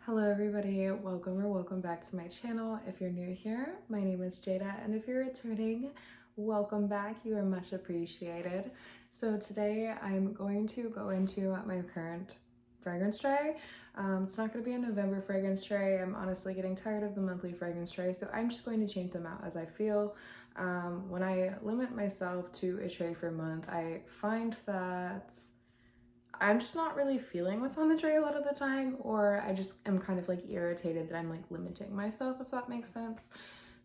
Hello everybody, welcome back to my channel. If you're new here, my name is Jada, and if you're returning, welcome back. You are much appreciated. So today I'm going to go into my current fragrance tray. It's not going to be a November fragrance tray. I'm honestly getting tired of the monthly fragrance tray, so I'm just going to change them out as I feel. When I limit myself to a tray for a month, I find that I'm just not really feeling what's on the tray a lot of the time, or I just am kind of like irritated that I'm like limiting myself, if that makes sense.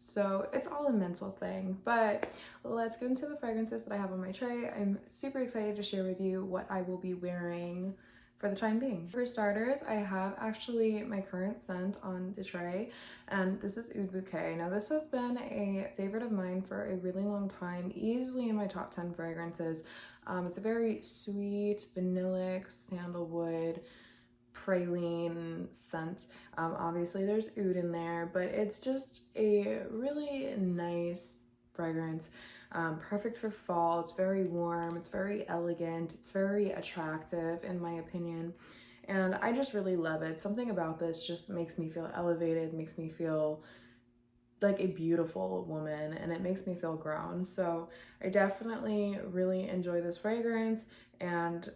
So it's all a mental thing, but let's get into the fragrances that I have on my tray. I'm super excited to share with you what I will be wearing for the time being. For starters, I have actually my current scent on the tray, and this is Oud Bouquet. Now this has been a favorite of mine for a really long time, easily in my top 10 fragrances. It's a very sweet, vanillic, sandalwood, praline scent. Obviously there's oud in there, but it's just a really nice fragrance. Perfect for fall. It's very warm, it's very elegant, it's very attractive in my opinion, and I just really love it. Something about this just makes me feel elevated, makes me feel like a beautiful woman, and it makes me feel grown. So I definitely really enjoy this fragrance, and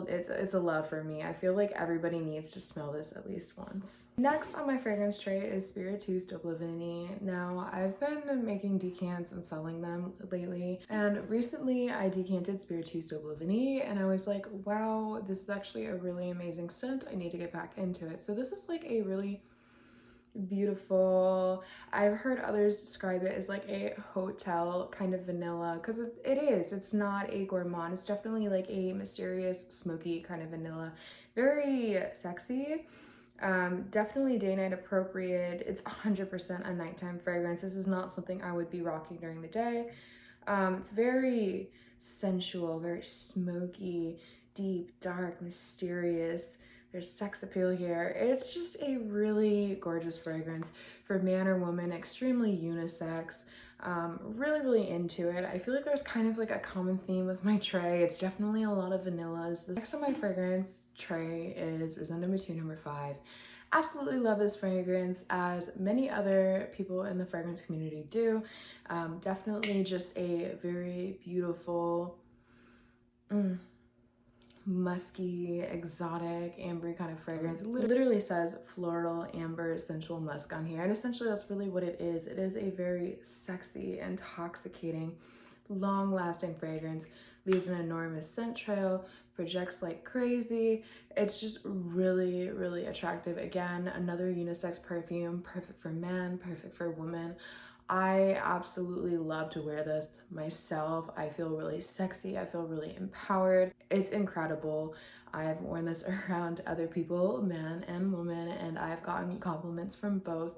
it's a love for me. I feel like everybody needs to smell this at least once. Next on my fragrance tray is Spiritus d'Oblivion. Now I've been making decants and selling them lately, and recently I decanted Spiritus d'Oblivion and I was like, wow, this is actually a really amazing scent. I need to get back into it. So this is like a really beautiful, I've heard others describe it as like a hotel kind of vanilla, because it is. It's not a gourmand. It's definitely like a mysterious, smoky kind of vanilla. Very sexy. Definitely day night appropriate. It's 100% a nighttime fragrance. This is not something I would be rocking during the day. It's very sensual, very smoky, deep, dark, mysterious. There's sex appeal here. It's just a really gorgeous fragrance for man or woman, extremely unisex. Really into it. I feel like there's kind of like a common theme with my tray. It's definitely a lot of vanillas. The next on my fragrance tray is Rosenda Mouton number 5. Absolutely love this fragrance, as many other people in the fragrance community do. Definitely just a very beautiful, musky, exotic, amber kind of fragrance. It literally says floral, amber, sensual musk on here, and essentially that's really what it is. It is a very sexy, intoxicating, long-lasting fragrance. Leaves an enormous scent trail, projects like crazy. It's just really attractive. Again, another unisex perfume, perfect for man, perfect for woman. I absolutely love to wear this myself. I feel really sexy. I feel really empowered. It's incredible. I've worn this around other people, man and woman, and I've gotten compliments from both.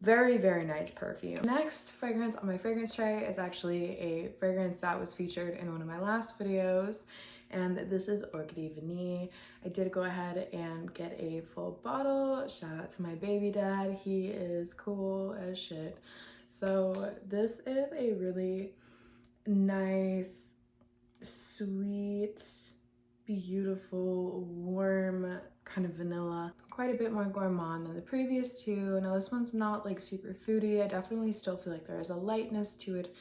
Very nice perfume. Next fragrance on my fragrance tray is actually a fragrance that was featured in one of my last videos, and this is Orchidée Vanille. I did go ahead and get a full bottle. Shout out to my baby dad. He is cool as shit. So this is a really nice, sweet, beautiful, warm kind of vanilla. Quite a bit more gourmand than the previous two. Now this one's not like super foodie. I definitely still feel like there is a lightness to it,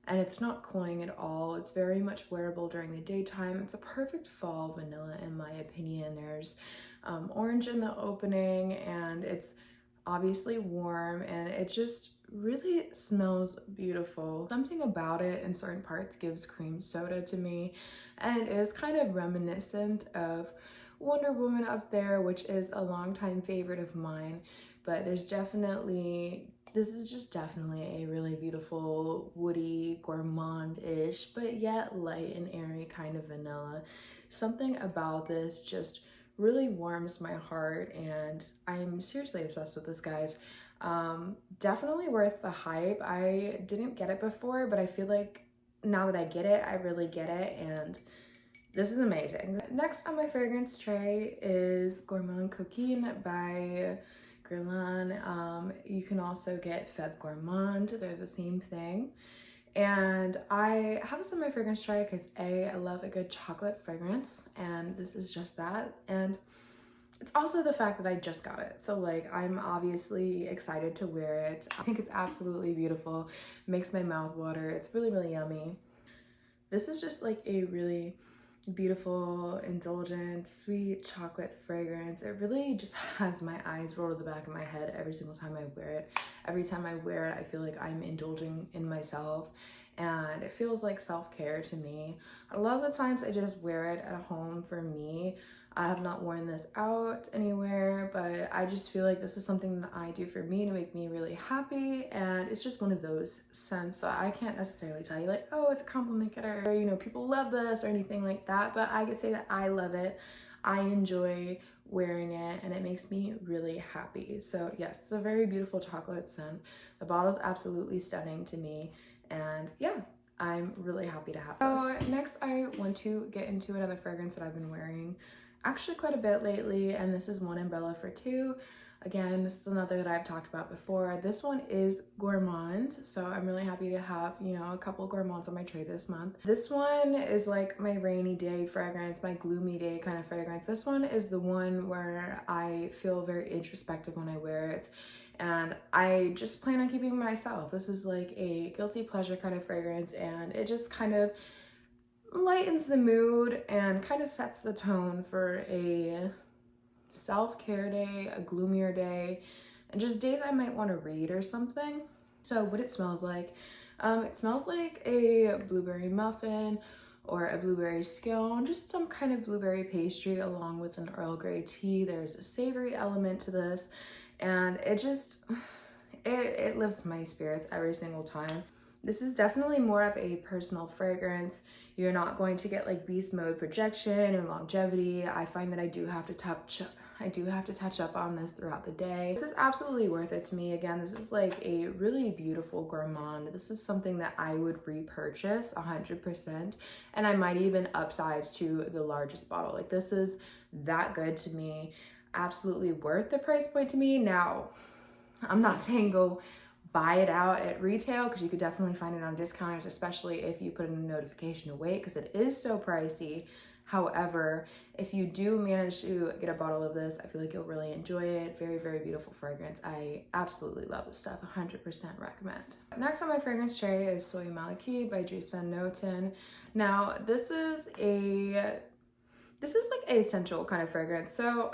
and it's not cloying at all. It's very much wearable during the daytime. It's a perfect fall vanilla in my opinion. There's orange in the opening, and it's obviously warm, and it just really smells beautiful. Something about it in certain parts gives cream soda to me, and it is kind of reminiscent of Wonder Woman up there, which is a longtime favorite of mine. But this is just definitely a really beautiful, woody, gourmand-ish, but yet light and airy kind of vanilla. Something about this just really warms my heart, and I'm seriously obsessed with this, guys. Definitely worth the hype. I didn't get it before, but I feel like now that I get it, I really get it, and this is amazing. Next on my fragrance tray is Gourmand Coquine by Guerlain. You can also get Feb Gourmand. They're the same thing. And I have this on my fragrance tray because I love a good chocolate fragrance, and this is just that. And it's also the fact that I just got it. So like I'm obviously excited to wear it. I think it's absolutely beautiful. It makes my mouth water. It's really, really yummy. This is just like a really beautiful, indulgent, sweet chocolate fragrance. It really just has my eyes roll to the back of my head every single time I wear it. Every time I wear it, I feel like I'm indulging in myself, and it feels like self-care to me. A lot of the times I just wear it at home for me. I have not worn this out anywhere, but I just feel like this is something that I do for me to make me really happy, and it's just one of those scents. So I can't necessarily tell you like, oh, it's a compliment getter, or, you know, people love this or anything like that, but I could say that I love it. I enjoy wearing it and it makes me really happy. So yes, it's a very beautiful chocolate scent. The bottle's absolutely stunning to me, and yeah, I'm really happy to have this. So next I want to get into another fragrance that I've been wearing actually quite a bit lately, and this is One Umbrella for Two. Again, this is another that I've talked about before. This one is Gourmand, so I'm really happy to have, you know, a couple Gourmands on my tray this month. This one is like my rainy day fragrance, my gloomy day kind of fragrance. This one is the one where I feel very introspective when I wear it, and I just plan on keeping myself. This is like a guilty pleasure kind of fragrance, and it just kind of lightens the mood and kind of sets the tone for a self-care day, a gloomier day, and just days I might want to read or something. So what it smells like, it smells like a blueberry muffin or a blueberry scone, just some kind of blueberry pastry along with an Earl Grey tea. There's a savory element to this, and it just, it lifts my spirits every single time. This is definitely more of a personal fragrance. You're not going to get like beast mode projection or longevity. I find that I do have to touch up on this throughout the day. This is absolutely worth it to me. Again, this is like a really beautiful gourmand. This is something that I would repurchase 100%, and I might even upsize to the largest bottle. Like this is that good to me. Absolutely worth the price point to me. Now, I'm not saying go buy it out at retail, because you could definitely find it on discounters, especially if you put in a notification to wait, because it is so pricey. However, if you do manage to get a bottle of this, I feel like you'll really enjoy it. Very, very beautiful fragrance. I absolutely love this stuff. 100% recommend. Next on my fragrance tray is Soy Maliki by Dries Van Noten. Now, this is like a essential kind of fragrance. So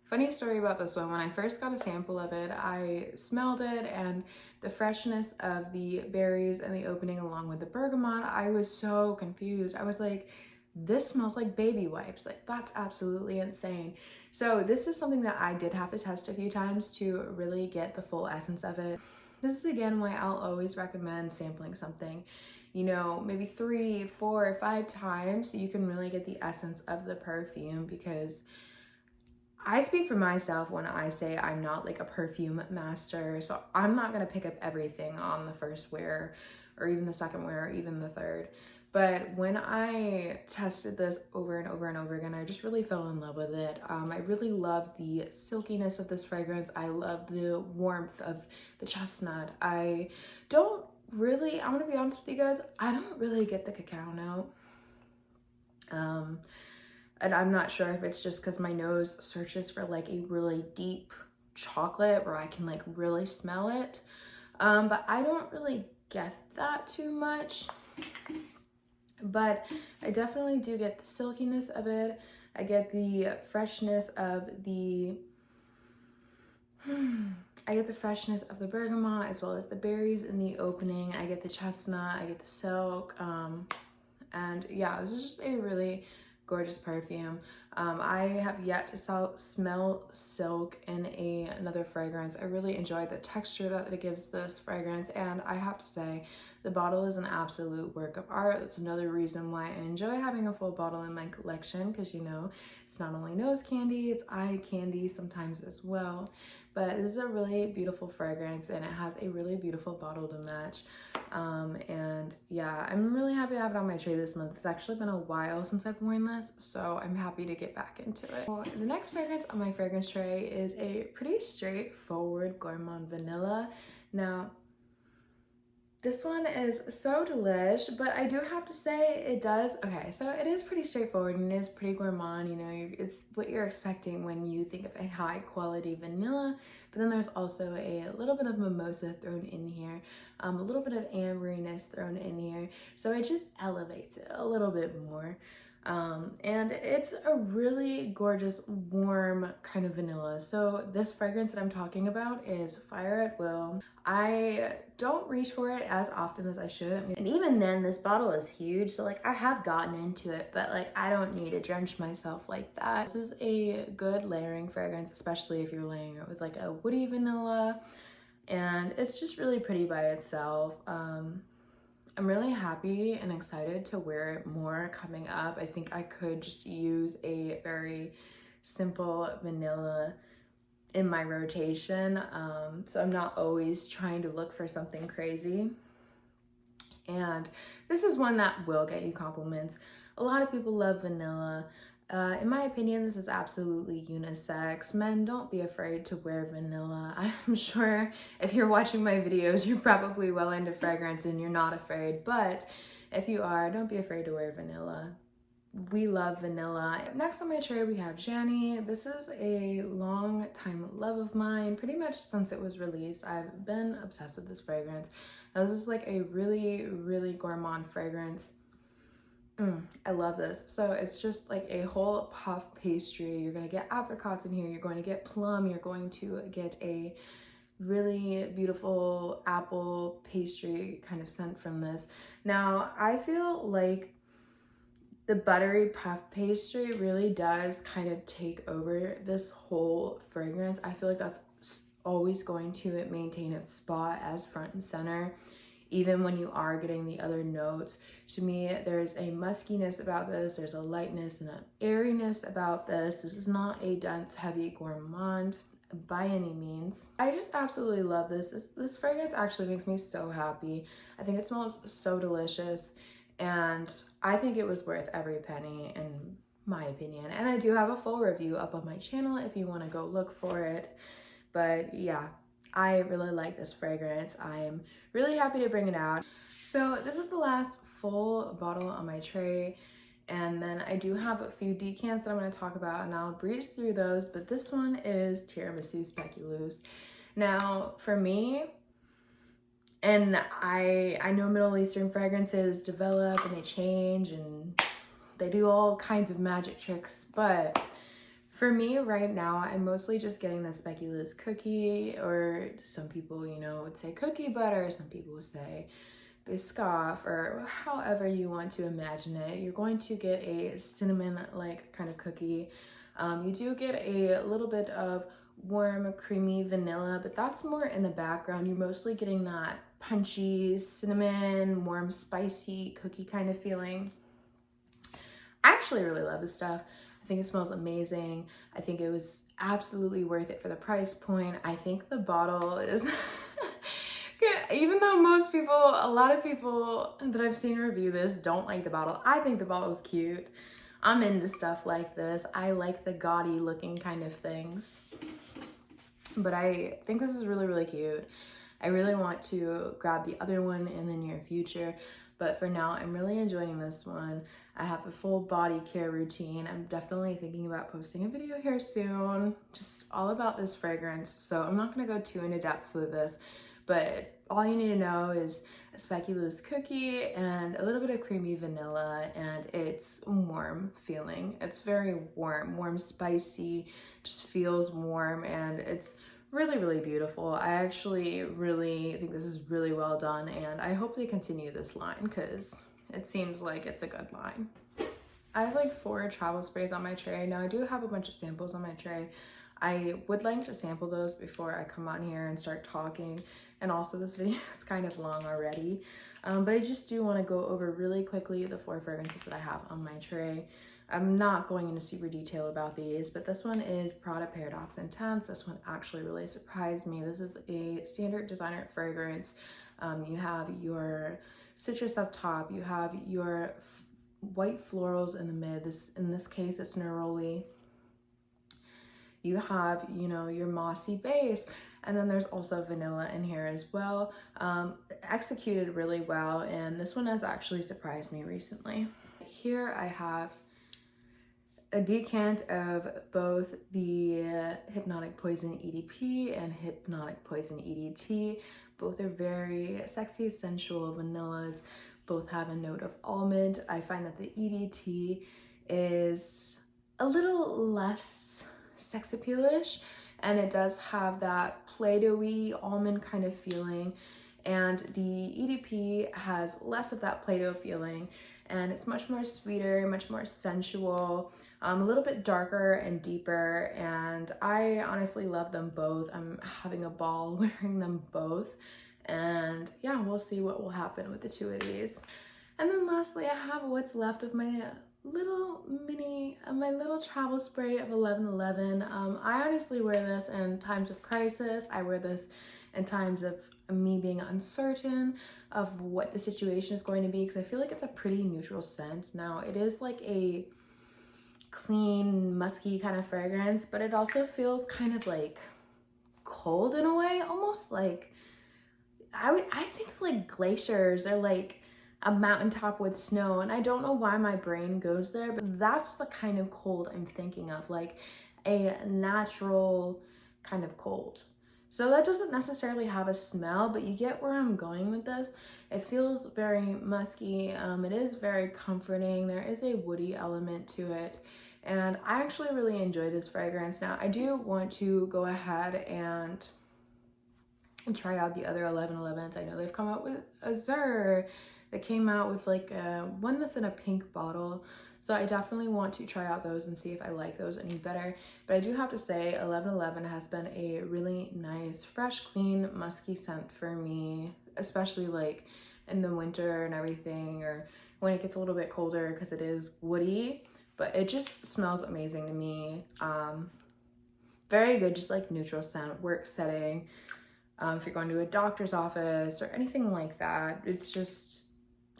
funny story about this one. When I first got a sample of it, I smelled it, and the freshness of the berries and the opening along with the bergamot, I was so confused. I was like, this smells like baby wipes. Like, that's absolutely insane. So this is something that I did have to test a few times to really get the full essence of it. This is again why I'll always recommend sampling something, you know, maybe 3, 4, 5 times so you can really get the essence of the perfume, because I speak for myself when I say I'm not like a perfume master, so I'm not gonna pick up everything on the first wear or even the second wear or even the third. But when I tested this over and over and over again, I just really fell in love with it. I really love the silkiness of this fragrance. I love the warmth of the chestnut. I'm gonna be honest with you guys, I don't really get the cacao note. And I'm not sure if it's just because my nose searches for like a really deep chocolate where I can like really smell it. But I don't really get that too much. But I definitely do get the silkiness of it. I get the freshness of the bergamot as well as the berries in the opening. I get the chestnut, I get the silk. And yeah, this is just a really gorgeous perfume. I have yet to smell silk in another fragrance. I really enjoy the texture that it gives this fragrance, and I have to say the bottle is an absolute work of art. That's another reason why I enjoy having a full bottle in my collection, because you know, it's not only nose candy, it's eye candy sometimes as well. But this is a really beautiful fragrance, and it has a really beautiful bottle to match. And yeah, I'm really happy to have it on my tray this month. It's actually been a while since I've worn this, so I'm happy to get back into it. So the next fragrance on my fragrance tray is a pretty straightforward Gourmand Vanilla. Now, This one is so delish, but I do have to say it does, okay, so it is pretty straightforward and it is pretty gourmand, you know, it's what you're expecting when you think of a high quality vanilla, but then there's also a little bit of mimosa thrown in here, a little bit of amberiness thrown in here, so it just elevates it a little bit more. And it's a really gorgeous, warm kind of vanilla. So this fragrance that I'm talking about is Fire at Will. I don't reach for it as often as I should. And even then, this bottle is huge. So like I have gotten into it, but like I don't need to drench myself like that. This is a good layering fragrance, especially if you're layering it with like a woody vanilla. And it's just really pretty by itself. I'm really happy and excited to wear it more coming up. I think I could just use a very simple vanilla in my rotation, so I'm not always trying to look for something crazy. And this is one that will get you compliments. A lot of people love vanilla. In my opinion, this is absolutely unisex. Men, don't be afraid to wear vanilla. I'm sure if you're watching my videos, you're probably well into fragrance and you're not afraid. But if you are, don't be afraid to wear vanilla. We love vanilla. Next on my tray, we have Janny. This is a long time love of mine. Pretty much since it was released, I've been obsessed with this fragrance. Now, this is like a really, really gourmand fragrance. I love this. So it's just like a whole puff pastry. You're gonna get apricots in here, you're going to get plum, you're going to get a really beautiful apple pastry kind of scent from this. Now, I feel like the buttery puff pastry really does kind of take over this whole fragrance. I feel like that's always going to maintain its spot as front and center, even when you are getting the other notes. To me, there's a muskiness about this, there's a lightness and an airiness about this. This is not a dense, heavy gourmand by any means. I just absolutely love this. This fragrance actually makes me so happy. I think it smells so delicious, and I think it was worth every penny in my opinion. And I do have a full review up on my channel if you want to go look for it. But yeah, I really like this fragrance. I'm really happy to bring it out. So this is the last full bottle on my tray. And then I do have a few decants that I'm going to talk about, and I'll breeze through those. But this one is Tiramisu Speculoos. Now, for me, and I know Middle Eastern fragrances develop and they change and they do all kinds of magic tricks, but for me right now, I'm mostly just getting the speculoos cookie, or some people, you know, would say cookie butter, some people would say Biscoff, or however you want to imagine it. You're going to get a cinnamon-like kind of cookie. You do get a little bit of warm, creamy vanilla, but that's more in the background. You're mostly getting that punchy, cinnamon, warm, spicy cookie kind of feeling. I actually really love this stuff. I think it smells amazing. I think it was absolutely worth it for the price point. I think the bottle is, even though a lot of people that I've seen review this don't like the bottle, I think the bottle is cute. I'm into stuff like this. I like the gaudy looking kind of things. But I think this is really, really cute. I really want to grab the other one in the near future, but for now, I'm really enjoying this one. I have a full body care routine. I'm definitely thinking about posting a video here soon, just all about this fragrance. So I'm not gonna go too into depth with this, but all you need to know is a speculoos cookie and a little bit of creamy vanilla, and it's warm feeling. It's very warm, spicy, just feels warm, and it's really, really beautiful. I actually really think this is really well done, and I hope they continue this line because it seems like it's a good line. I have like 4 travel sprays on my tray. Now I do have a bunch of samples on my tray. I would like to sample those before I come on here and start talking. And also this video is kind of long already. But I just do want to go over really quickly the 4 fragrances that I have on my tray. I'm not going into super detail about these, but this one is Prada Paradoxe Intense. This one actually really surprised me. This is a standard designer fragrance. You have your citrus up top, you have your white florals in the mid. In this case, it's neroli. You have, you know, your mossy base, and then there's also vanilla in here as well. Executed really well, and this one has actually surprised me recently. Here I have a decant of both the Hypnotic Poison EDP and Hypnotic Poison EDT. Both are very sexy, sensual vanillas. Both have a note of almond. I find that the EDT is a little less sex appeal-ish, and it does have that Play-Doh-y almond kind of feeling. And the EDP has less of that Play-Doh feeling, and it's much more sweeter, much more sensual, a little bit darker and deeper, and I honestly love them both. I'm having a ball wearing them both, and yeah, we'll see what will happen with the two of these. And then lastly, I have what's left of my little travel spray of 1111. I honestly wear this in times of crisis. I wear this in times of me being uncertain of what the situation is going to be, because I feel like it's a pretty neutral scent. Now, it is like a clean, musky kind of fragrance, but it also feels kind of like cold in a way, almost like I think of like glaciers or like a mountaintop with snow, and I don't know why my brain goes there, but that's the kind of cold I'm thinking of, like a natural kind of cold. So that doesn't necessarily have a smell, but you get where I'm going with this. It feels very musky. It is very comforting. There is a woody element to it, and I actually really enjoy this fragrance. Now, I do want to go ahead and try out the other 1111s. I know they've come out with Azure. They came out with like one that's in a pink bottle. So I definitely want to try out those and see if I like those any better. But I do have to say 1111 has been a really nice, fresh, clean, musky scent for me, especially like in the winter and everything, or when it gets a little bit colder, because it is woody, but it just smells amazing to me. Very good, just like neutral scent, work setting. If you're going to a doctor's office or anything like that, it's just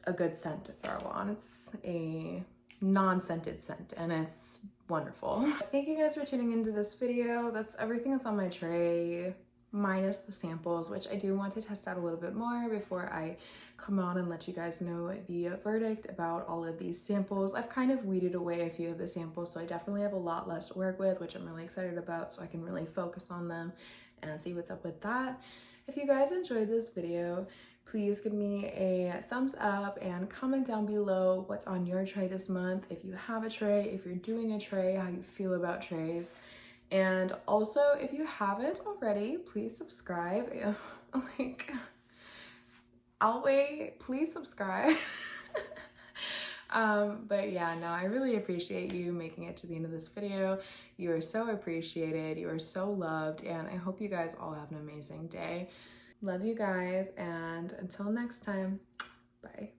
a good scent to throw on. It's a non-scented scent, and it's wonderful. Thank you guys for tuning into this video. That's everything that's on my tray, minus the samples, which I do want to test out a little bit more before I come on and let you guys know the verdict about all of these samples. I've kind of weeded away a few of the samples, so I definitely have a lot less to work with, which I'm really excited about, so I can really focus on them and see what's up with that. If you guys enjoyed this video, please give me a thumbs up and comment down below what's on your tray this month. If you have a tray, if you're doing a tray, how you feel about trays. And also, if you haven't already, please subscribe. Like, I'll wait, please subscribe. But yeah, no, I really appreciate you making it to the end of this video. You are so appreciated, you are so loved, and I hope you guys all have an amazing day. Love you guys, and until next time, bye.